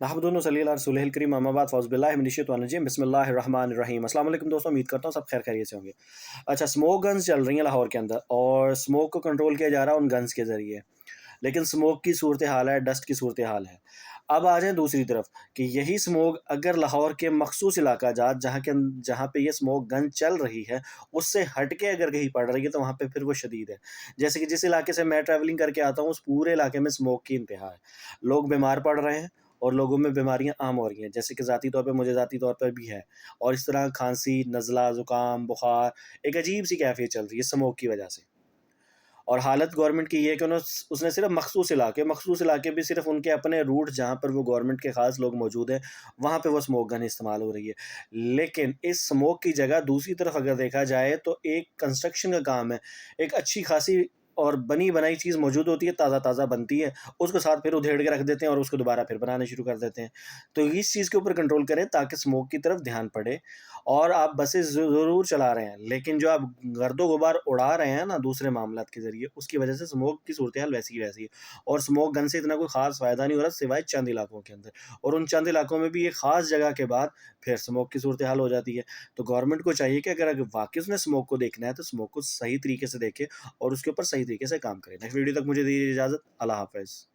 नहमदुन सल्ली अला रसूलिहिल करीम अम्मा बाद फ़ौज़ बिल्लाहि मिनश शैतानिर रजीम बिस्मिल्लाहिर्रहमानिर्रहीम। अस्सलाम वालेकुम दोस्तों, उम्मीद करता हूँ सब खैर खैरियत से होंगे। अच्छा, स्मोक गन्स चल रही हैं लाहौर के अंदर और स्मोक को कंट्रोल किया जा रहा है उन गन्स के ज़रिए। लेकिन स्मोक की सूरत हाल है, डस्ट की सूरत हाल है। अब आ जाएँ दूसरी तरफ कि यही स्मोक अगर लाहौर के मखसूस इलाका जात जहाँ पे ये स्मोक गन चल रही है, उससे हट के अगर कहीं पड़ रही है तो वहाँ पे फिर वो शदीद है। जैसे कि जिस इलाके से मैं ट्रैवलिंग करके आता हूँ, उस पूरे इलाके में स्मोक की इंतहा है। लोग बीमार पड़ रहे हैं और लोगों में बीमारियाँ आम हो रही हैं, जैसे कि ज़ाती तौर पे मुझे ज़ाती तौर पर भी है। और इस तरह खाँसी, नज़ला, ज़ुकाम, बुखार, एक अजीब-सी कैफ़ियत चल रही है स्मोक की वजह से। और हालत गवर्नमेंट की ये है कि उसने सिर्फ मखसूस इलाके भी सिर्फ उनके अपने रूट जहाँ पर वो गवर्नमेंट के ख़ास लोग मौजूद हैं, वहाँ पे वो स्मोक गन इस्तेमाल हो रही है। लेकिन इस स्मोक की जगह दूसरी तरफ अगर देखा जाए तो एक कंस्ट्रक्शन का काम है, एक अच्छी खासी और बनी-बनाई चीज़ मौजूद होती है, ताज़ा-ताज़ा बनती है, उसको साथ फिर उधेड़ के रख देते हैं और उसको दोबारा फिर बनाना शुरू कर देते हैं। तो इस चीज़ के ऊपर कंट्रोल करें ताकि स्मोक की तरफ ध्यान पड़े। और आप बसें ज़रूर चला रहे हैं, लेकिन जो आप गर्दो-गुबार उड़ा रहे हैं ना दूसरे मामलात के ज़रिए, उसकी वजह से स्मोक की सूरत-ए-हाल वैसी की वैसी है। और स्मोक गन से इतना कोई ख़ास फ़ायदा नहीं हो रहा सिवाय चंद इलाकों के अंदर। और उन चंद इलाकों में भी एक ख़ास जगह के बाद फिर स्मोक की सूरत-ए-हाल हो जाती है। तो गवर्नमेंट को चाहिए कि अगर वाक़ई उसने स्मोक को देखना है, तो स्मोक को सही तरीके से देखे और उसके ऊपर सही तरीके से काम करे। नेक्स्ट वीडियो तक मुझे दीजिए इजाज़त। अल्लाह हाफ़िज़।